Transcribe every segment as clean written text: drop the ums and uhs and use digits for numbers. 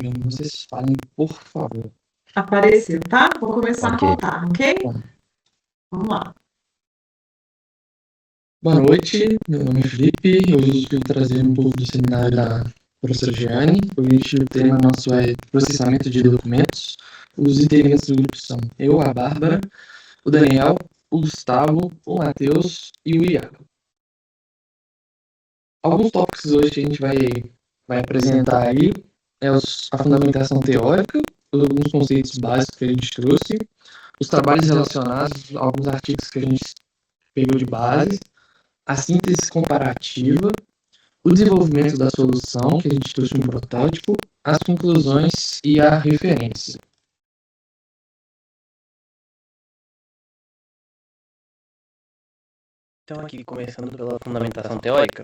vendo, vocês falem, por favor. Apareceu, tá? Vou começar a Ok. contar, ok? Bom. Vamos lá. Boa noite, meu nome é Felipe. Hoje eu vim trazer um pouco do seminário da professora Giane. Hoje o tema nosso é processamento de documentos. Os integrantes do grupo são eu, a Bárbara, o Daniel, o Gustavo, o Matheus e o Iago. Alguns tópicos hoje que a gente vai apresentar aí é a fundamentação teórica, alguns conceitos básicos que a gente trouxe, os trabalhos relacionados, alguns artigos que a gente pegou de base, a síntese comparativa, o desenvolvimento da solução, que a gente trouxe um protótipo, as conclusões e a referência. Então, aqui começando pela fundamentação teórica.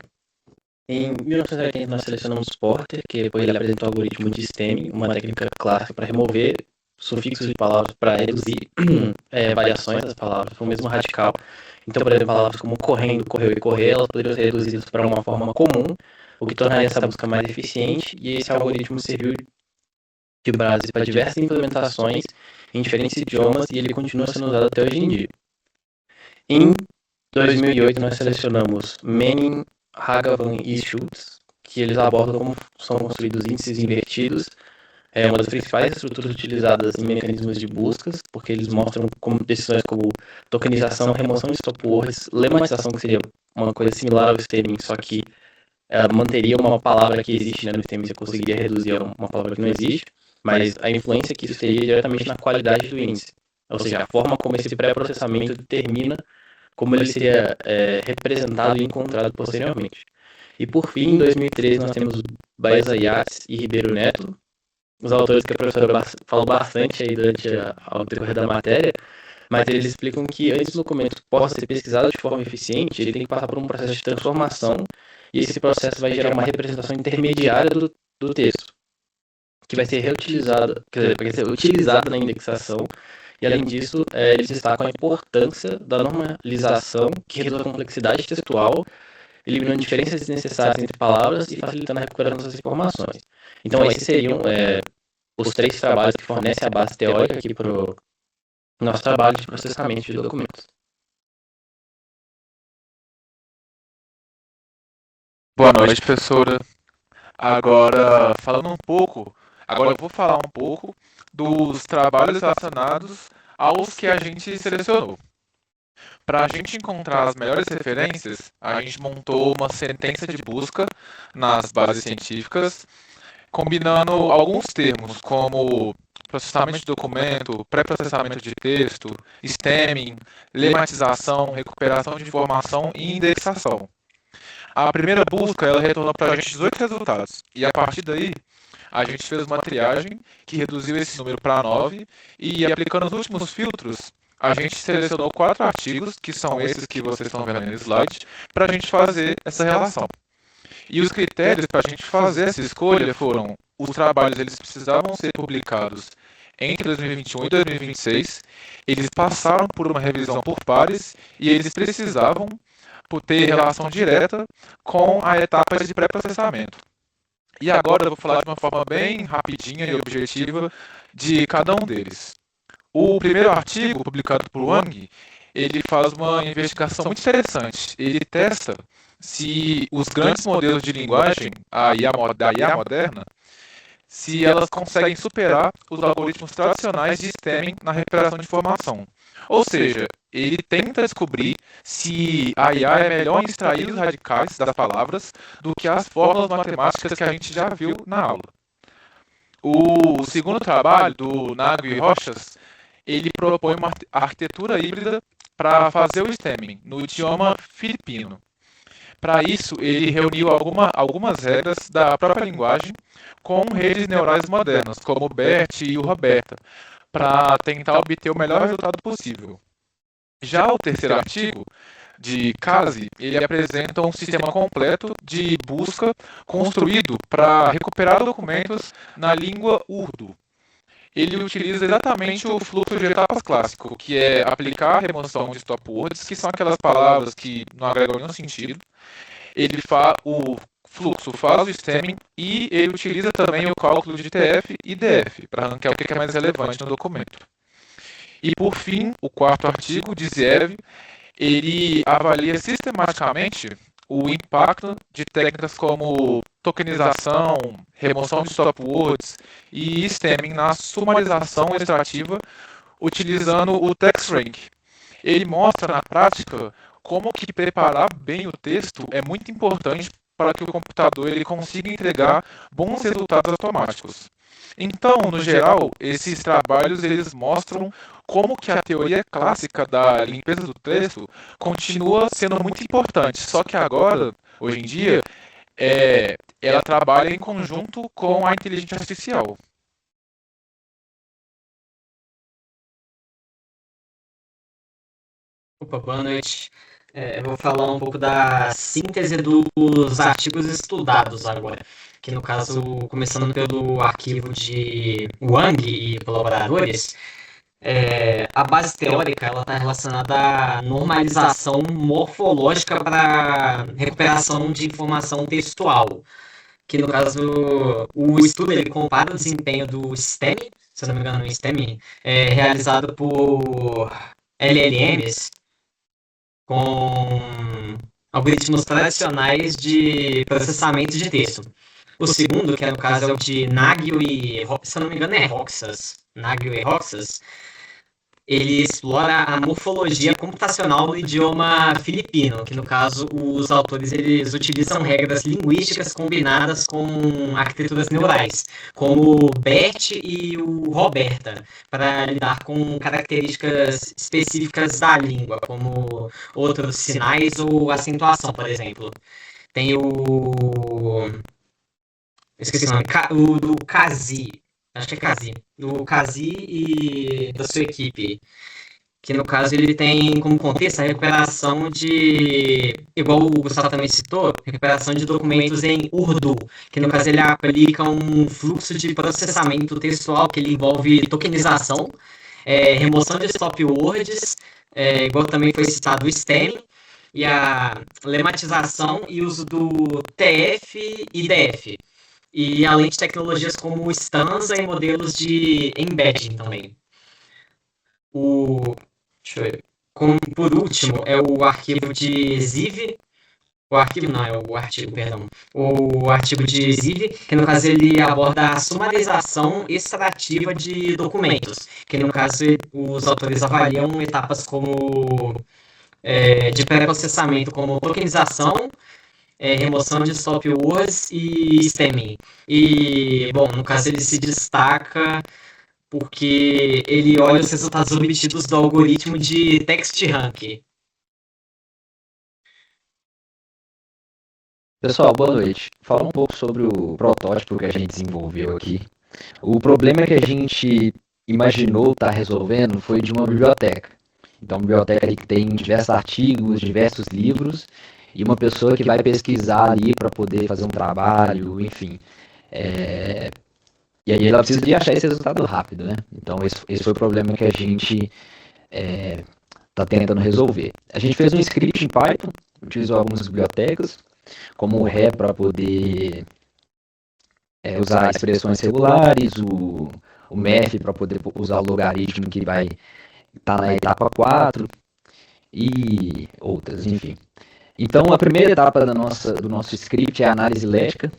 Em 1980 nós selecionamos Porter, que depois ele apresentou o algoritmo de stemming, uma técnica clássica para remover sufixos de palavras para reduzir variações das palavras, foi o mesmo radical. Então, por exemplo, palavras como correndo, correu e correr, elas poderiam ser reduzidas para uma forma comum, o que tornaria essa busca mais eficiente, e esse algoritmo serviu de base para diversas implementações em diferentes idiomas, e ele continua sendo usado até hoje em dia. Em 2008 nós selecionamos Manning, Hagavan e Schultz, que eles abordam como são construídos índices invertidos, é uma das principais estruturas utilizadas em mecanismos de buscas, porque eles mostram como decisões como tokenização, remoção de stop words, lematização, que seria uma coisa similar ao stemming, só que manteria uma palavra que existe, né, no stemming, você conseguiria reduzir a uma palavra que não existe, mas a influência que isso teria diretamente na qualidade do índice, ou seja, a forma como esse pré-processamento determina como ele seria representado e encontrado posteriormente. E por fim, em 2013, nós temos Baeza Yates e Ribeiro Neto, os autores que a professora falou bastante aí durante ao decorrer da matéria, mas eles explicam que antes do documento possa ser pesquisado de forma eficiente, ele tem que passar por um processo de transformação, e esse processo vai gerar uma representação intermediária do texto, que vai ser reutilizada, quer dizer, vai ser utilizada na indexação. E além disso, eles destacam a importância da normalização que reduz a complexidade textual, eliminando diferenças desnecessárias entre palavras e facilitando a recuperação dessas informações. Então, esses seriam os 3 trabalhos que fornecem a base teórica aqui para o nosso trabalho de processamento de documentos. Boa noite, professora. Agora eu vou falar um pouco dos trabalhos relacionados aos que a gente selecionou. Para a gente encontrar as melhores referências, a gente montou uma sentença de busca nas bases científicas, combinando alguns termos como processamento de documento, pré-processamento de texto, stemming, lematização, recuperação de informação e indexação. A primeira busca, ela retornou para a gente 18 resultados, e a partir daí, a gente fez uma triagem que reduziu esse número para 9, e aplicando os últimos filtros, a gente selecionou 4 artigos, que são esses que vocês estão vendo no slide, para a gente fazer essa relação. E os critérios para a gente fazer essa escolha foram: os trabalhos eles precisavam ser publicados entre 2021 e 2026, eles passaram por uma revisão por pares e eles precisavam ter relação direta com a etapa de pré-processamento. E agora eu vou falar de uma forma bem rapidinha e objetiva de cada um deles. O primeiro artigo, publicado por Wang, ele faz uma investigação muito interessante. Ele testa se os grandes modelos de linguagem, da IA moderna, se elas conseguem superar os algoritmos tradicionais de stemming na recuperação de informação. Ou seja, ele tenta descobrir se a IA é melhor em extrair os radicais das palavras do que as fórmulas matemáticas que a gente já viu na aula. O segundo trabalho, do Nagel e Rochas, ele propõe uma arquitetura híbrida para fazer o stemming no idioma filipino. Para isso, ele reuniu algumas regras da própria linguagem com redes neurais modernas, como o BERT e o RoBERTa, para tentar obter o melhor resultado possível. Já o terceiro artigo, de Kazi, ele apresenta um sistema completo de busca construído para recuperar documentos na língua Urdu. Ele utiliza exatamente o fluxo de etapas clássico, que é aplicar a remoção de stop words, que são aquelas palavras que não agregam nenhum sentido. Ele fluxo faz o stemming e ele utiliza também o cálculo de TF e DF para ranquear o que é mais relevante no documento. E por fim, o quarto artigo de Ziev, ele avalia sistematicamente o impacto de técnicas como tokenização, remoção de stop words e stemming na sumarização extrativa utilizando o TextRank. Ele mostra na prática como que preparar bem o texto é muito importante para que o computador ele consiga entregar bons resultados automáticos. Então, no geral, esses trabalhos eles mostram como que a teoria clássica da limpeza do texto continua sendo muito importante, só que agora, hoje em dia, ela trabalha em conjunto com a inteligência artificial. Opa, boa noite. Eu vou falar um pouco da síntese dos artigos estudados agora, que no caso, começando pelo arquivo de Wang e colaboradores, a base teórica ela está relacionada à normalização morfológica para recuperação de informação textual, que no caso, o estudo ele compara o desempenho do STEM, se eu não me engano, o STEM, realizado por LLMs, com algoritmos tradicionais de processamento de texto. O segundo, que no caso é o de Nagel e, se eu não me engano, é Roxas. Nagel e Roxas. Ele explora a morfologia computacional do idioma filipino, que no caso os autores eles utilizam regras linguísticas combinadas com arquiteturas neurais, como o BERT e o Roberta, para lidar com características específicas da língua, como outros sinais ou acentuação, por exemplo. Tem esqueci o nome, o do Kazi. Acho que é Kazi. Do Kazi e da sua equipe. Que no caso ele tem como contexto a recuperação de, igual o Gustavo também citou, recuperação de documentos em Urdu. Que no caso ele aplica um fluxo de processamento textual que ele envolve tokenização, remoção de stop words, igual também foi citado o stemming, e a lematização e uso do TF e DF. E além de tecnologias como Stanza e modelos de embedding também. Deixa eu ver. Por último, é o arquivo de Ziv. O artigo, perdão. O artigo de Ziv, que no caso ele aborda a sumarização extrativa de documentos. Que no caso os autores avaliam etapas como de pré-processamento, como tokenização, remoção de stop words e stemming. E, bom, no caso ele se destaca porque ele olha os resultados obtidos do algoritmo de TextRank. Pessoal, boa noite. Falar um pouco sobre o protótipo que a gente desenvolveu aqui. O problema que a gente imaginou estar resolvendo foi de uma biblioteca. Então, uma biblioteca ali que tem diversos artigos, diversos livros, e uma pessoa que vai pesquisar ali para poder fazer um trabalho, enfim. E aí ela precisa de achar esse resultado rápido, né? Então esse foi o problema que a gente está tentando resolver. A gente fez um script em Python, utilizou algumas bibliotecas, como o Re para poder usar expressões regulares, o Math para poder usar o logaritmo que vai estar na etapa 4 e outras, enfim. Então, a primeira etapa do nosso script é a análise léxica,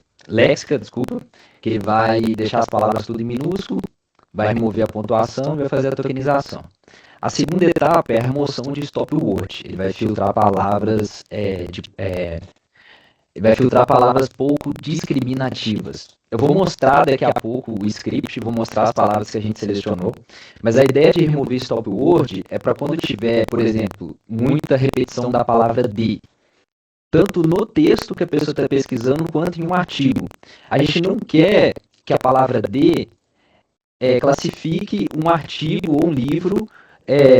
que ele vai deixar as palavras tudo em minúsculo, vai remover a pontuação e vai fazer a tokenização. A segunda etapa é a remoção de stop word. Ele vai filtrar palavras pouco discriminativas. Eu vou mostrar daqui a pouco o script, vou mostrar as palavras que a gente selecionou, mas a ideia de remover stop word é para quando tiver, por exemplo, muita repetição da palavra de, tanto no texto que a pessoa está pesquisando, quanto em um artigo. A gente não quer que a palavra de classifique um artigo ou um livro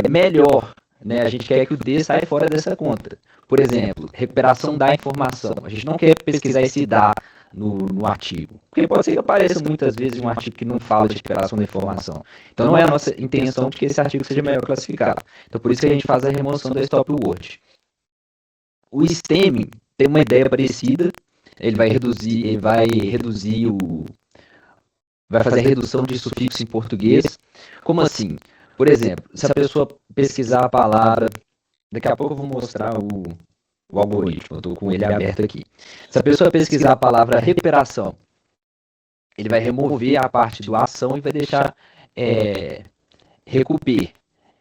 melhor, né? A gente quer que o de saia fora dessa conta. Por exemplo, recuperação da informação. A gente não quer pesquisar esse da no artigo, porque pode ser que apareça muitas vezes um artigo que não fala de recuperação da informação. Então não é a nossa intenção de que esse artigo seja melhor classificado. Então por isso que a gente faz a remoção da stop word. O stemming tem uma ideia parecida, vai fazer a redução de sufixo em português. Como assim? Por exemplo, se a pessoa pesquisar a palavra, daqui a pouco eu vou mostrar o algoritmo, eu estou com ele aberto aqui. Se a pessoa pesquisar a palavra recuperação, ele vai remover a parte do ação e vai deixar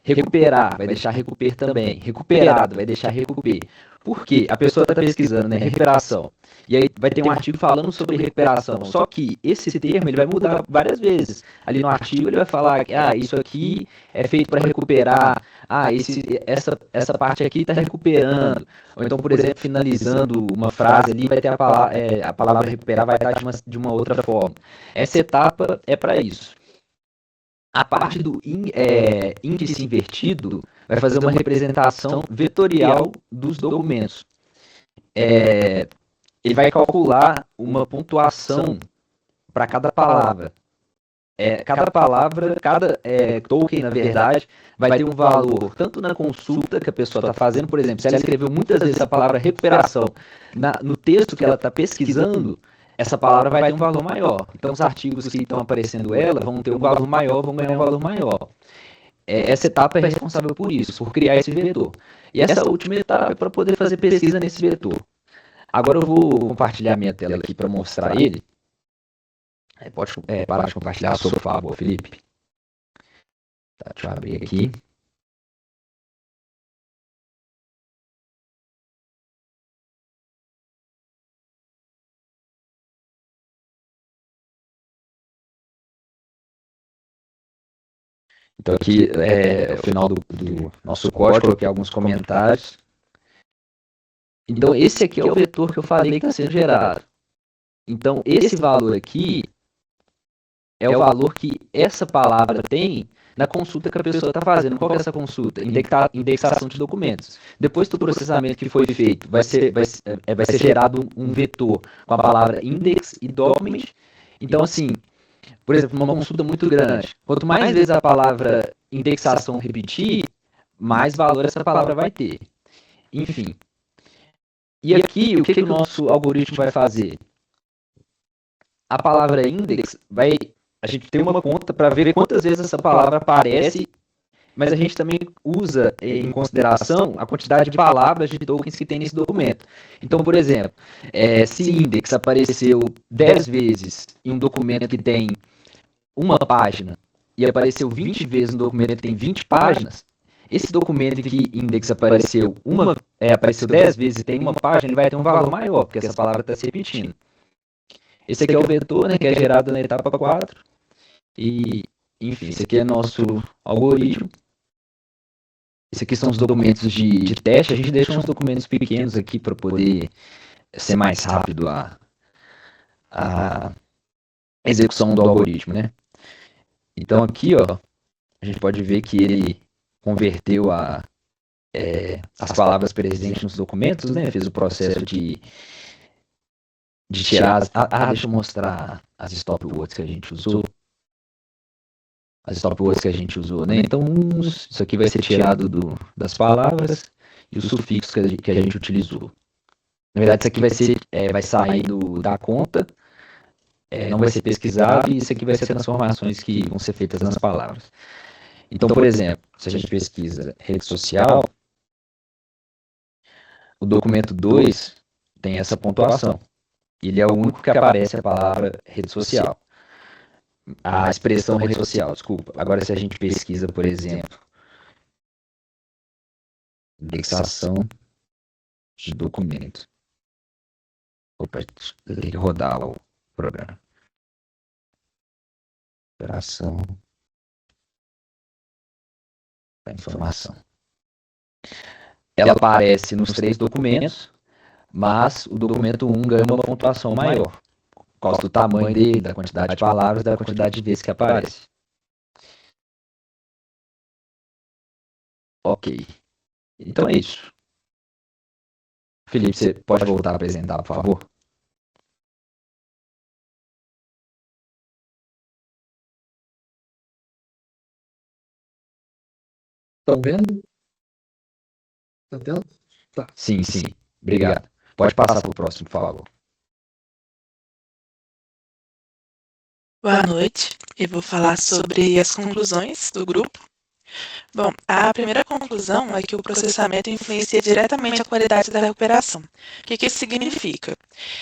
recuperar, vai deixar recuper também. Recuperado, vai deixar recuper. Por quê? A pessoa está pesquisando, né? Recuperação. E aí vai ter um artigo falando sobre recuperação. Só que esse termo ele vai mudar várias vezes. Ali no artigo ele vai falar que isso aqui é feito para recuperar. Essa parte aqui está recuperando. Ou então, por exemplo, finalizando uma frase ali, vai ter a palavra recuperar vai estar de uma outra forma. Essa etapa é para isso. A parte do índice invertido vai fazer uma representação vetorial dos documentos. Ele vai calcular uma pontuação para cada palavra. Cada token, na verdade, vai ter um valor tanto na consulta que a pessoa está fazendo, por exemplo, se ela escreveu muitas vezes a palavra recuperação no texto que ela está pesquisando, essa palavra vai ter um valor maior. Então, os artigos que estão aparecendo ela vão ter um valor maior, vão ganhar um valor maior. Essa etapa é responsável por isso, por criar esse vetor. E essa última etapa é para poder fazer pesquisa nesse vetor. Agora eu vou compartilhar minha tela aqui para mostrar ele. Pode parar de compartilhar, por favor, Felipe. Tá, deixa eu abrir aqui. Então aqui é o final do nosso código, coloquei alguns comentários. Então esse aqui é o vetor que eu falei que está sendo gerado. Então esse valor aqui é o valor que essa palavra tem na consulta que a pessoa está fazendo. Qual que é essa consulta? Indexação de documentos. Depois do processamento que foi feito, vai ser gerado um vetor com a palavra index e document. Então assim, por exemplo, uma consulta muito grande. Quanto mais vezes a palavra indexação repetir, mais valor essa palavra vai ter. Enfim. E aqui, o que o nosso algoritmo vai fazer? A palavra index a gente tem uma conta para ver quantas vezes essa palavra aparece, mas a gente também usa em consideração a quantidade de palavras de tokens que tem nesse documento. Então, por exemplo, se index apareceu 10 vezes em um documento que tem uma página e apareceu 20 vezes no documento que tem 20 páginas, esse documento em que index apareceu 10 vezes e tem uma página, ele vai ter um valor maior, porque essa palavra está se repetindo. Esse aqui é o vetor, né, que é gerado na etapa 4. E, enfim, esse aqui é nosso algoritmo. Esse aqui são os documentos de teste. A gente deixa uns documentos pequenos aqui para poder ser mais rápido a execução do algoritmo, né? Então aqui, ó, a gente pode ver que ele converteu as palavras presentes nos documentos, né? Fez o processo de tirar deixa eu mostrar as stopwords que a gente usou. As stopwords que a gente usou, né? Então, isso aqui vai ser tirado das palavras e os sufixos que a gente utilizou. Na verdade, isso aqui vai sair da conta, não vai ser pesquisado, e isso aqui vai ser transformações que vão ser feitas nas palavras. Então, por exemplo, se a gente pesquisa rede social, o documento 2 tem essa pontuação. Ele é o único que aparece a palavra rede social. A expressão rede social, desculpa. Agora, se a gente pesquisa, por exemplo, indexação de documento. Opa, eu tenho que rodar o programa. Operação da informação. Ela aparece nos 3 documentos, mas o documento 1 ganha uma pontuação maior. Por causa do tamanho dele, da quantidade de palavras, da quantidade de vezes que aparece. Ok. Então é isso. Felipe, você pode voltar a apresentar, por favor? Estão vendo? Tá tendo? Tá. Sim. Obrigado. Pode passar para o próximo, por favor. Boa noite, eu vou falar sobre as conclusões do grupo. Bom, a primeira conclusão é que o processamento influencia diretamente a qualidade da recuperação. O que isso significa?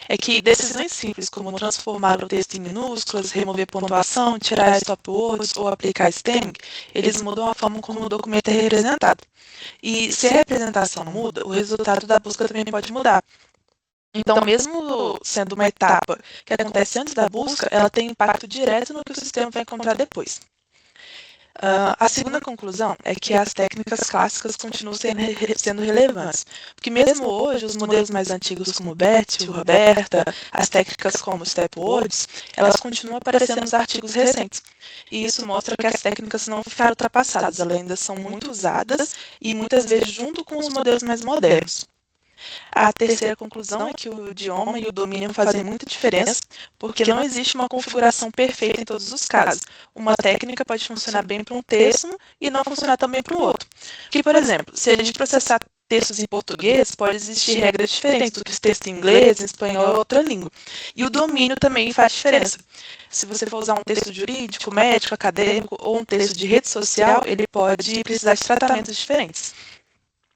É que decisões simples como transformar o texto em minúsculas, remover pontuação, tirar stop words ou aplicar stemming, eles mudam a forma como o documento é representado. E se a representação muda, o resultado da busca também pode mudar. Então, mesmo sendo uma etapa que acontece antes da busca, ela tem impacto direto no que o sistema vai encontrar depois. A segunda conclusão é que as técnicas clássicas continuam sendo relevantes, porque mesmo hoje os modelos mais antigos como o BERT, o Roberta, as técnicas como Step Words, elas continuam aparecendo nos artigos recentes. E isso mostra que as técnicas não ficaram ultrapassadas, elas ainda são muito usadas e muitas vezes junto com os modelos mais modernos. A terceira conclusão é que o idioma e o domínio fazem muita diferença, porque não existe uma configuração perfeita em todos os casos. Uma técnica pode funcionar bem para um texto e não funcionar também para o outro. Que, por exemplo, se a gente processar textos em português, pode existir regras diferentes do que os textos em inglês, em espanhol ou outra língua. E o domínio também faz diferença. Se você for usar um texto jurídico, médico, acadêmico ou um texto de rede social, ele pode precisar de tratamentos diferentes.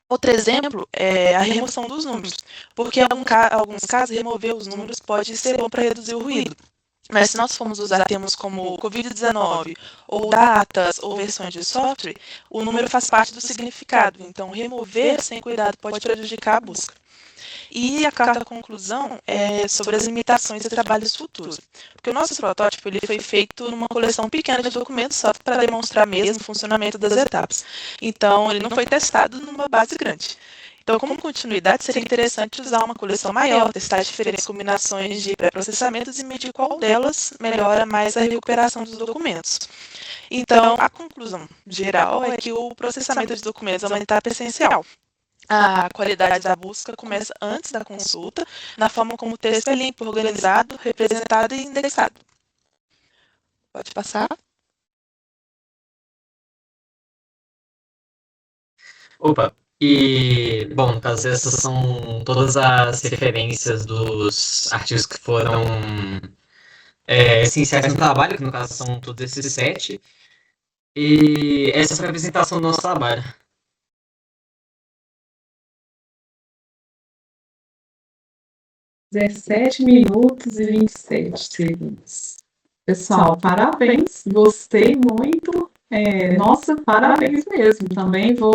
Outro exemplo é a remoção dos números, porque em alguns casos remover os números pode ser bom para reduzir o ruído. Mas se nós formos usar termos como Covid-19, ou datas, ou versões de software, o número faz parte do significado, então remover sem cuidado pode prejudicar a busca. E a quarta conclusão é sobre as limitações de trabalhos futuros. Porque o nosso protótipo ele foi feito numa coleção pequena de documentos só para demonstrar mesmo o funcionamento das etapas. Então, ele não foi testado numa base grande. Então, como continuidade, seria interessante usar uma coleção maior, testar diferentes combinações de pré-processamentos e medir qual delas melhora mais a recuperação dos documentos. Então, a conclusão geral é que o processamento de documentos é uma etapa essencial. A qualidade da busca começa antes da consulta, na forma como o texto é limpo, organizado, representado e indexado. Pode passar? Opa, e, bom, no caso, essas são todas as referências dos artigos que foram essenciais no trabalho, que no caso são todos esses 7, e essa foi a apresentação do nosso trabalho. (17 minutos e 27 segundos). Pessoal, parabéns, gostei muito. Nossa, parabéns mesmo. Também vou